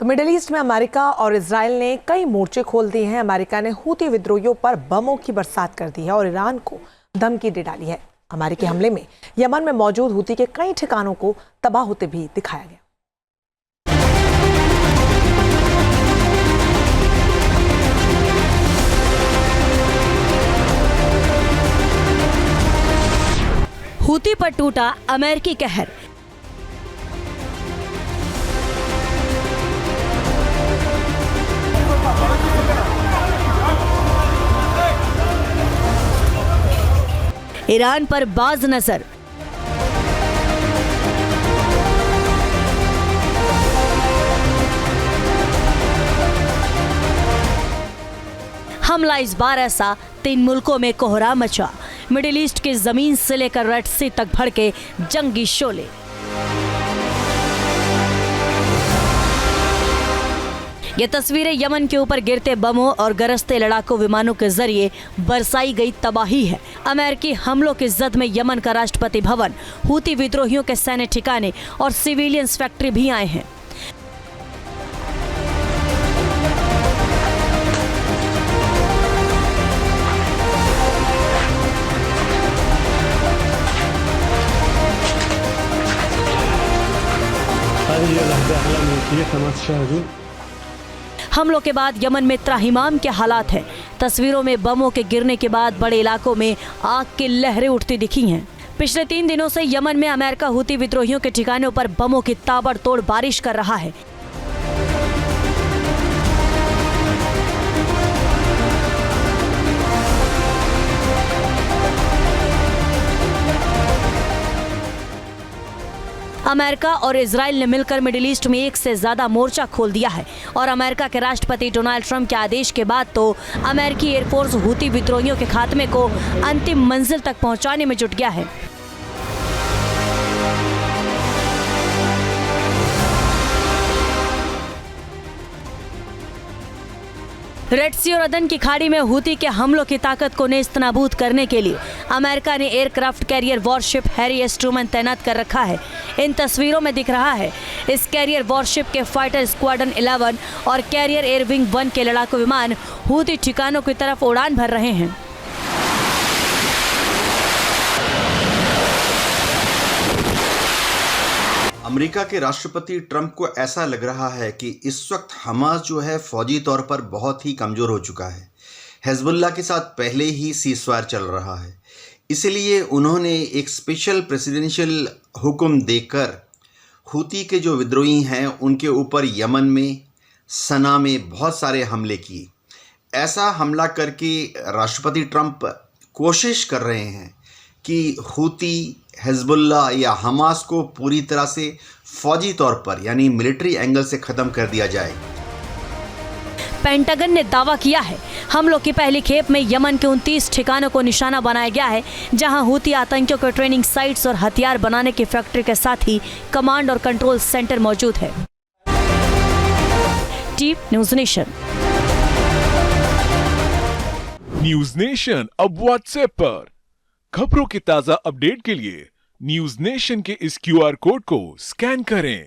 तो middle east में America और इजराइल ने कई मोर्चे खोल दिए हैं। अमेरिका ने हूती विद्रोहियों पर बमों की बरसात कर दी है और ईरान को धमकी दे डाली है। अमेरिकी हमले में यमन में मौजूद हूती के कई ठिकानों को तबाह होते भी दिखाया गया। हूती पर टूटा अमेरिकी कहर। ईरान पर बाज नजर। हमला इस बार ऐसा 3 मुल्कों में कोहराम मचा। मिडिल ईस्ट की जमीन से लेकर रेड सी तक भड़के जंगी शोले। ये तस्वीरें यमन के ऊपर गिरते बमों और गरजते लड़ाकू विमानों के जरिए बरसाई गई तबाही है। अमेरिकी हमलों की जद में यमन का राष्ट्रपति भवन, हूती विद्रोहियों के सैन्य ठिकाने और सिविलियंस फैक्ट्री भी आए हैं। हमलों के बाद यमन में त्राहिमाम के हालात हैं। तस्वीरों में बमों के गिरने के बाद बड़े इलाकों में आग की लहरें उठती दिखी हैं। पिछले 3 दिनों से यमन में अमेरिका हूती विद्रोहियों के ठिकानों पर बमों की ताबड़तोड़ बारिश कर रहा है। अमेरिका और इजराइल ने मिलकर मिडिल ईस्ट में 1 से ज्यादा मोर्चा खोल दिया है और अमेरिका के राष्ट्रपति डोनाल्ड ट्रंप के आदेश के बाद तो अमेरिकी एयरफोर्स हूती विद्रोहियों के खात्मे को अंतिम मंजिल तक पहुंचाने में जुट गया है। रेड सी और अदन की खाड़ी में हूती के हमलों की ताकत को नेस्तनाबूद करने के लिए अमेरिका ने aircraft carrier worship Harry S Truman तैनात कर रखा है। इन तस्वीरों में दिख रहा है इस कैरियर वॉरशिप के फाइटर स्क्वाड्रन 11 और कैरियर एयर विंग 1 के लड़ाकू विमान हूती ठिकानों की तरफ उड़ान भर रहे हैं। अमेरिका के राष्ट्रपति ट्रंप को ऐसा लग रहा है कि इस वक्त हमास जो है फौजी तौर पर बहुत ही कमज़ोर हो चुका है। हिजबुल्लाह के साथ पहले ही सीज़फायर चल रहा है, इसलिए उन्होंने एक स्पेशल प्रेसिडेंशियल हुक्म देकर हूती के जो विद्रोही हैं उनके ऊपर यमन में, सना में बहुत सारे हमले किए। ऐसा हमला करके राष्ट्रपति ट्रंप कोशिश कर रहे हैं कि हूती, हिजबुल्लाह या हमास को पूरी तरह से फौजी तौर पर यानी मिलिट्री एंगल से ख़त्म कर दिया जाए। पेंटागन ने दावा किया है हमलों की पहली खेप में यमन के 29 ठिकानों को निशाना बनाया गया है, जहां हूती आतंकियों के ट्रेनिंग साइट्स और हथियार बनाने की फैक्ट्री के साथ ही कमांड और कंट्रोल सेंटर मौजूद है। टीप न्यूज़ नेशन। न्यूज़ नेशन अब व्हाट्सएप पर खबरों की ताजा अपडेट के लिए न्यूज़ नेशन के इस QR कोड को स्कैन करें।